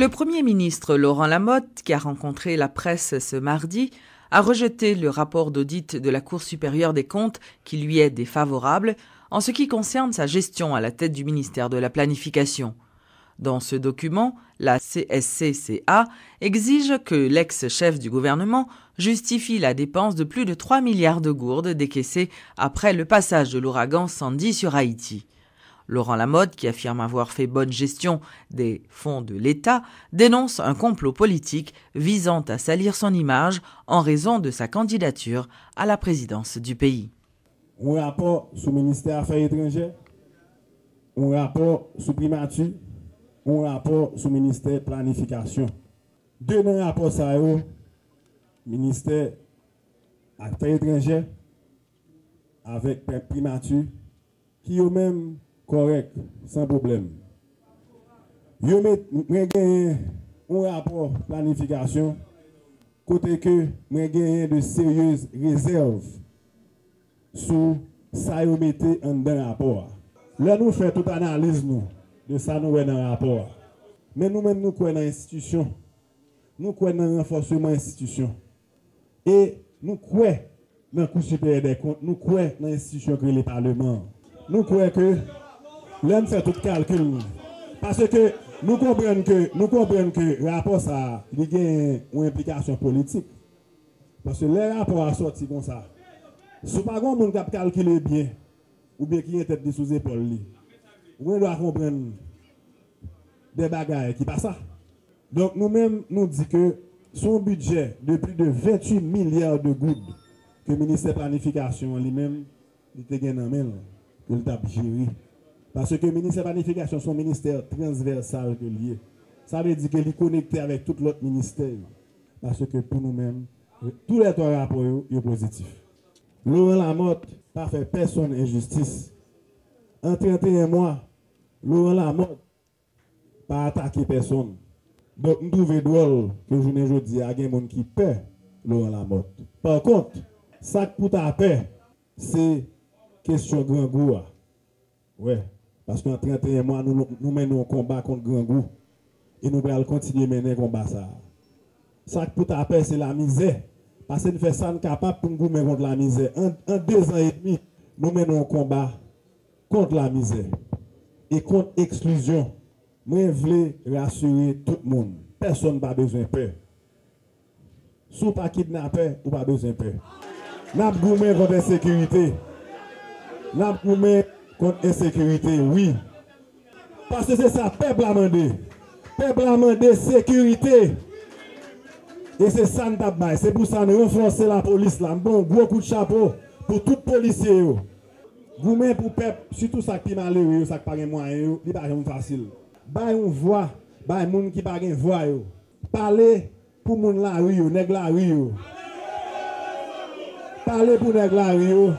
Le Premier ministre Laurent Lamotte, qui a rencontré la presse ce mardi, a rejeté le rapport d'audit de la Cour supérieure des comptes qui lui est défavorable en ce qui concerne sa gestion à la tête du ministère de la Planification. Dans ce document, la CSCCA exige que l'ex-chef du gouvernement justifie la dépense de plus de 3 milliards de gourdes décaissées après le passage de l'ouragan Sandy sur Haïti. Laurent Lamotte, qui affirme avoir fait bonne gestion des fonds de l'État, dénonce un complot politique visant à salir son image en raison de sa candidature à la présidence du pays. Un rapport sur le ministère des Affaires étrangères, un rapport sur primature, un rapport sur le ministère de la Planification. Deux rapports, ça le ministère des Affaires étrangères avec primature, qui est même correct, sans problème. Yo met un rapport de planification, côté que moi gagné de sérieuses réserves sur ça yo mettez en dans rapport. Là nous fait toute analyse nous de ça nous dans le rapport. Mais nous-mêmes nous croyons dans l'institution. Nous croyons dans le renforcement de l'institution. Et nous croyons dans le Cour supérieure des comptes, nous croyons dans l'institution que le Parlement. Nous croyons que l'on fait tout calcul. Parce que nous comprenons que le rapport ça, il y a une implication politique. Parce que les rapports a sorti comme ça. Si pas grand monde qui calculer bien, ou bien qui est tête de sous épaule, on doit comprendre des bagages qui passent ça. Donc nous-mêmes, nous disons que son budget de plus de 28 milliards de gouttes que le ministère de la Planification lui-même, il était gagné en main, que le tape géré. Parce que le ministère de la Planification, c'est un ministère transversal que lié. Ça veut dire qu'il est connecté avec tout l'autre ministère. Parce que pour nous-mêmes, tous les trois rapports sont positifs. Laurent Lamotte n'a fait personne injustice. En 31 mois, Laurent Lamotte n'a pas attaqué personne. Donc, nous trouvons drôle que je ne dis à des gens qui peur Laurent Lamotte. Par contre, ça que pour ta peur, c'est question grand goût. Ouais. Parce qu'en 31 mois, nous menons un combat contre grand goût. Et nous allons continuer à mener un combat. Ça que pour ta peur, c'est la misère. Parce que nous faisons ça capable pour nous mener contre la misère. En 2 ans et demi, nous menons un combat contre la misère et contre l'exclusion. Moi, je veux rassurer tout le monde. Personne n'a besoin de peur. Si vous pas kidnappé, vous n'avez pas besoin de peur. Nous avons besoin contre l'insécurité. Nous avons besoin contre l'insécurité, oui. Parce que c'est ça, peuple a demandé. Peuple a demandé sécurité. Et c'est ça nous avons. C'est pour ça que nous renforçons la police. Là. Bon, gros coup de chapeau pour tout policier. Vous-même pour peuple, surtout ça qui est malheureux, ça qui n'a pas de moyens, ce n'est pas facile. Bah on voit, bah moun qui pas gen voix yo. Parler pour moun la rue yo, nèg la rue yo. Parler pour nèg la rue yo.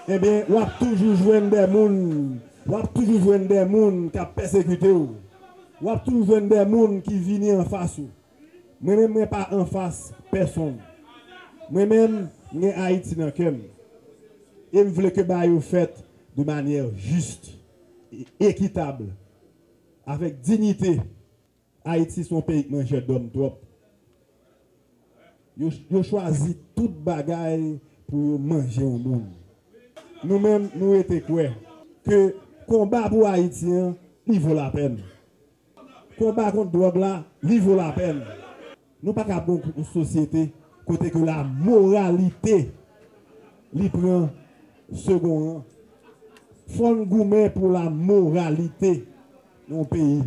Eh bien, on va toujours joindre des moun, on va toujours joindre des moun qui persécuté ou. On va toujours joindre des moun qui viennent en face ou. Moi-même moi pas en face personne. Moi-même j'ai Haïti dans cœur. Et je veux que bah yo fait de manière juste et équitable. Avec dignité. Haïti, son pays qui mange d'hommes trop. Ils choisi toute bagaille pour manger au monde. Nous-mêmes, nous étions quoi? Que le combat pour Haïtiens, il vaut la peine. Le combat contre la drogue là, il vaut la peine. Nous ne sommes pas une société côté que la moralité lui prend second rang. Il faut un gourmet pour la moralité. Mon pays.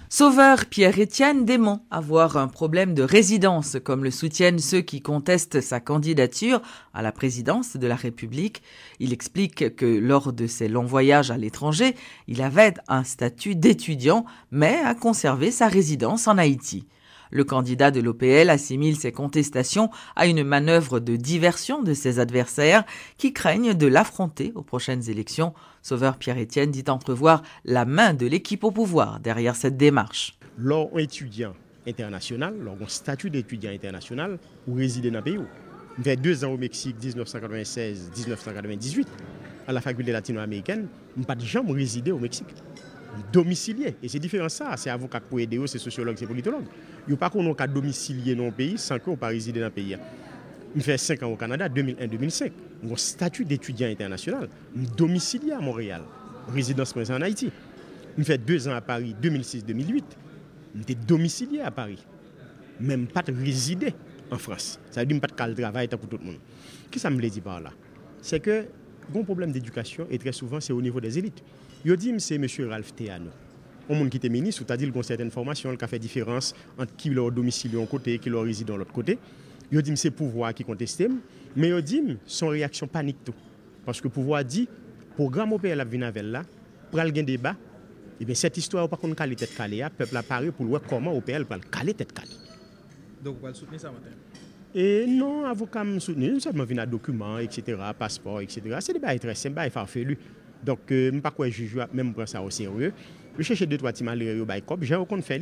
Sauveur Pierre-Étienne dément avoir un problème de résidence, comme le soutiennent ceux qui contestent sa candidature à la présidence de la République. Il explique que lors de ses longs voyages à l'étranger, il avait un statut d'étudiant, mais a conservé sa résidence en Haïti. Le candidat de l'OPL assimile ses contestations à une manœuvre de diversion de ses adversaires qui craignent de l'affronter aux prochaines élections. Sauveur Pierre-Étienne dit entrevoir la main de l'équipe au pouvoir derrière cette démarche. Lorsqu'un étudiant international, lorsqu'un statut d'étudiant international, ou résider dans le pays, il fait 2 ans au Mexique, 1996-1998. à la faculté latino-américaine, je n'ai pas de jamais résidé au Mexique. Domicilié. Et c'est différent ça. C'est avocat pour aider, c'est sociologue, c'est politologue. Il n'y a pas qu'on a domicilié dans le pays sans qu'on pas résider dans le pays. Je fais 5 ans au Canada, 2001-2005. Mon statut d'étudiant international, je suis domicilié à Montréal. Résidence en Haïti. Je fais 2 ans à Paris, 2006-2008. Je suis domicilié à Paris. Même pas de résider en France. Ça veut dire que je ne travail pour tout le monde. Qu'est-ce que ça me dit par là? C'est que le problème d'éducation, et très souvent, c'est au niveau des élites. Je dis que c'est M. Ralph Théano. On monde qui était ministre, c'est-à-dire qu'il y a certaines formations qui fait différence entre qui leur domicile d'un côté et qui leur réside de l'autre côté. Je dis que c'est le pouvoir qui conteste, mais je dis que son réaction panique tout. Parce que le pouvoir dit, le programme OPL a venu avec là, pour le débat, et bien cette histoire, par contre, calé tête calée, le peuple a parlé pour voir comment OPL va caler tête calée. Donc, vous allez soutenir ça matin? Et non, avocat me soutenir, nous sommes venus à documents, etc., passeport, etc. C'est des bails très simples, des farfelus. Donc, je ne sais pas quoi juge, même prendre ça au sérieux. Je cherche 2-3 petits malheureux, j'ai qu'on fait,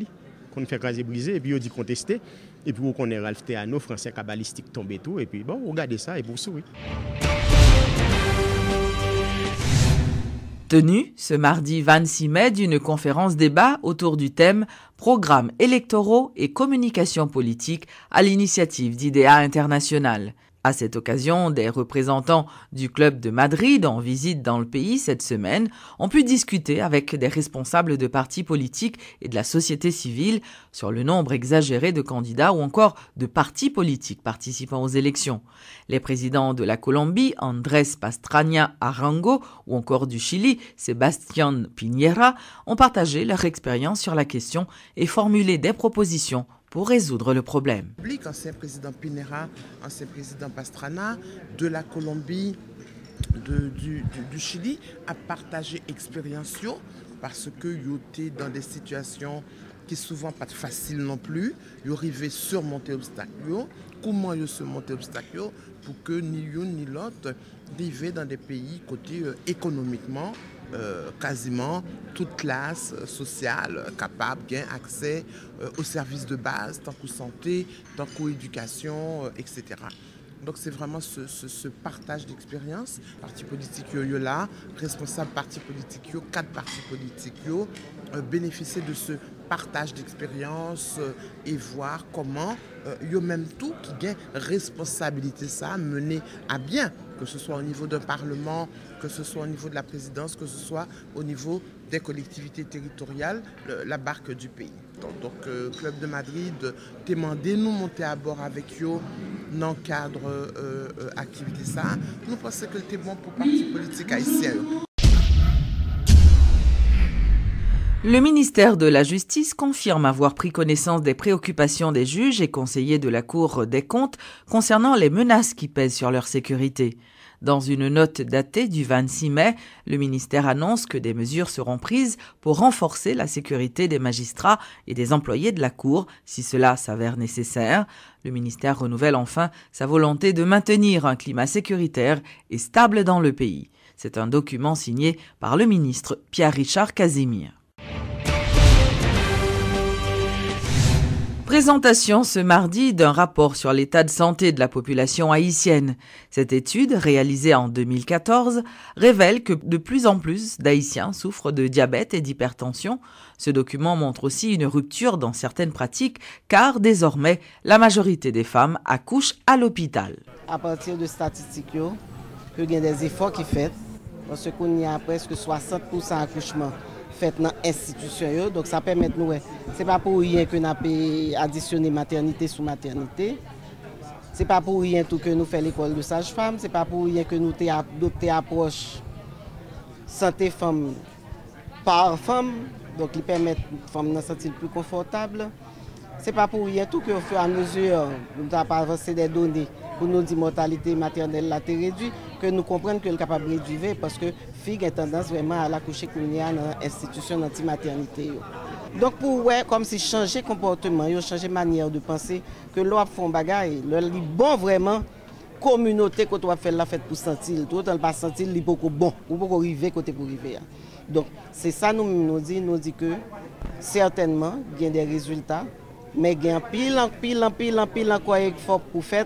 qu'on fait craser brisé, et puis on dit contester, et puis on est Ralph Théano, français cabalistique tombé tout, et puis bon, regardez ça et pour sourire. Tenue ce mardi 26 mai d'une conférence débat autour du thème « Programmes électoraux et communication politique à l'initiative d'IDEA International ». À cette occasion, des représentants du Club de Madrid en visite dans le pays cette semaine ont pu discuter avec des responsables de partis politiques et de la société civile sur le nombre exagéré de candidats ou encore de partis politiques participant aux élections. Les présidents de la Colombie, Andrés Pastrana Arango, ou encore du Chili, Sebastián Piñera, ont partagé leur expérience sur la question et formulé des propositions pour résoudre le problème. Ancien président Piñera, ancien président Pastrana, de la Colombie, du Chili, a partagé expérience parce que ils étaient dans des situations qui souvent pas faciles non plus. Ils arrivaient à surmonter obstacles. Comment ils surmonter obstacles pour que ni l'un ni l'autre arrivent dans des pays côté économiquement quasiment toute classe sociale capable d'avoir accès aux services de base, tant que santé, tant qu'éducation, etc. Donc c'est vraiment ce partage d'expérience. Partis politiques là, responsables partis politiques, 4 partis politiques bénéficier de ce partage d'expérience et voir comment yo même tout qui gagne responsabilité ça mener à bien, que ce soit au niveau d'un parlement, que ce soit au niveau de la présidence, que ce soit au niveau des collectivités territoriales, la barque du pays. Donc Club de Madrid demandé nous monter à bord avec eux dans le cadre activité ça. Nous pensons que c'était bon pour les partis politiques haïtiens. Le ministère de la Justice confirme avoir pris connaissance des préoccupations des juges et conseillers de la Cour des comptes concernant les menaces qui pèsent sur leur sécurité. Dans une note datée du 26 mai, le ministère annonce que des mesures seront prises pour renforcer la sécurité des magistrats et des employés de la Cour, si cela s'avère nécessaire. Le ministère renouvelle enfin sa volonté de maintenir un climat sécuritaire et stable dans le pays. C'est un document signé par le ministre Pierre-Richard Casimir. Présentation ce mardi d'un rapport sur l'état de santé de la population haïtienne. Cette étude, réalisée en 2014, révèle que de plus en plus d'Haïtiens souffrent de diabète et d'hypertension. Ce document montre aussi une rupture dans certaines pratiques, car désormais, la majorité des femmes accouchent à l'hôpital. À partir de statistiques, il y a des efforts qui sont faits, parce qu'il y a presque 60% d'accouchements fait dans l'institution. Donc ça permet nous, c'est pas pour rien que nous avons additionné maternité sous maternité. C'est pas pour rien tout que nous faisons l'école de sage-femme, c'est pas pour rien que nous avons adopté l'approche santé femme par femme, donc il permet aux femmes de se sentir plus confortable. C'est pas pour rien tout qu'au fur et à mesure nous avons avancé des données pour nous dire mortalité maternelle a été réduite, que nous comprenons que le capable de réduire parce que fille a tendance vraiment à l'accoucher dans l'institution d'anti-maternité. Donc pour comme si changer comportement, changer manière de penser, que l'on fait un bagage, le bon vraiment communauté que tu vas faire la fête pour sentir, tout ne pas sentir li beaucoup bon, ou beaucoup arriver côté pour arriver. Donc c'est ça nous dit que certainement il y a des résultats, mais il y a pile quoi il faut pour faire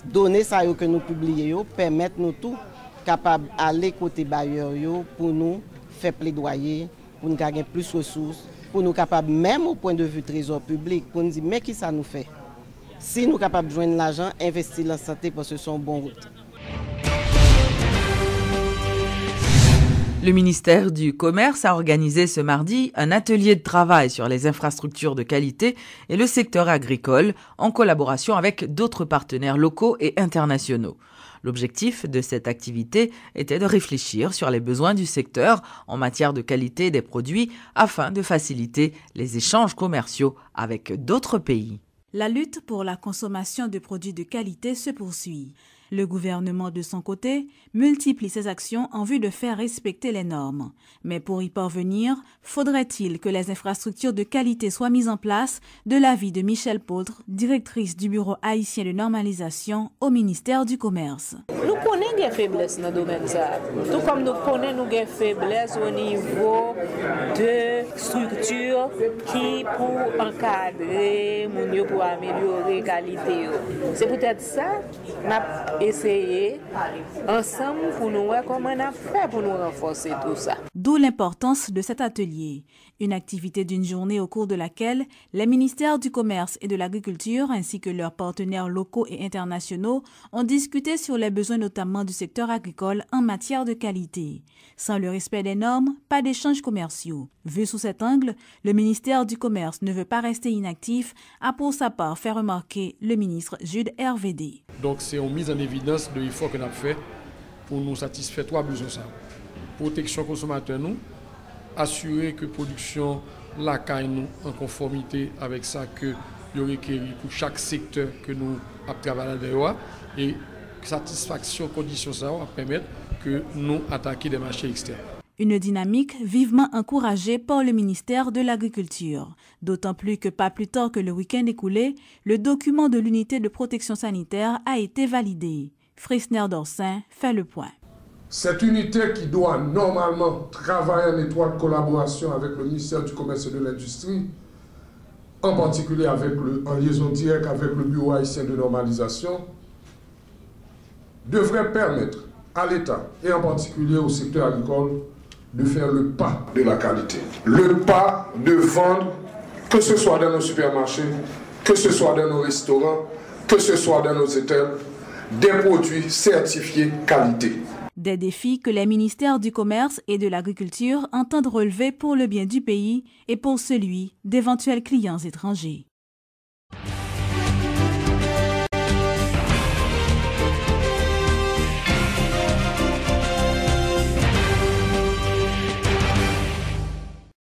donner ça que nous publions permettre nous tout capable d'aller côté bailleur pour nous faire plaidoyer, pour nous gagner plus de ressources, pour nous capables, même au point de vue trésor public, pour nous dire mais qui ça nous fait? Si nous sommes capables de joindre l'argent, investir dans la santé parce que ce sont bons routes. Le ministère du Commerce a organisé ce mardi un atelier de travail sur les infrastructures de qualité et le secteur agricole en collaboration avec d'autres partenaires locaux et internationaux. L'objectif de cette activité était de réfléchir sur les besoins du secteur en matière de qualité des produits afin de faciliter les échanges commerciaux avec d'autres pays. La lutte pour la consommation de produits de qualité se poursuit. Le gouvernement, de son côté, multiplie ses actions en vue de faire respecter les normes. Mais pour y parvenir, faudrait-il que les infrastructures de qualité soient mises en place, de l'avis de Michel Poultre, directrice du Bureau haïtien de normalisation au ministère du Commerce. Nous connaissons des faiblesses dans le domaine ça. Tout comme nous connaissons des faiblesses au niveau de structures qui pour encadrer, pour améliorer la qualité. C'est peut-être ça qu'on essayer ensemble pour nous voir comment on a fait pour nous renforcer tout ça. D'où l'importance de cet atelier, une activité d'une journée au cours de laquelle les ministères du Commerce et de l'Agriculture ainsi que leurs partenaires locaux et internationaux ont discuté sur les besoins notamment du secteur agricole en matière de qualité. Sans le respect des normes, pas d'échanges commerciaux. Vu sous cet angle, le ministère du Commerce ne veut pas rester inactif, a pour sa part fait remarquer le ministre Jude RVD. Donc c'est une mise en évidence de l'effort que nous avons fait pour nous satisfaire trois besoins. Protection consommateur, nous, assurer que la production la caille nous en conformité avec ça que nous requérit pour chaque secteur que nous travaillons et satisfaction conditions ça va permettre que nous attaquer des marchés externes. Une dynamique vivement encouragée par le ministère de l'Agriculture. D'autant plus que pas plus tard que le week-end écoulé, le document de l'unité de protection sanitaire a été validé. Frisner Dorsin fait le point. Cette unité qui doit normalement travailler en étroite collaboration avec le ministère du Commerce et de l'Industrie, en particulier en liaison directe avec le Bureau haïtien de normalisation, devrait permettre à l'État et en particulier au secteur agricole de faire le pas de la qualité. Le pas de vendre, que ce soit dans nos supermarchés, que ce soit dans nos restaurants, que ce soit dans nos hôtels, des produits certifiés qualité. Des défis que les ministères du Commerce et de l'Agriculture entendent relever pour le bien du pays et pour celui d'éventuels clients étrangers.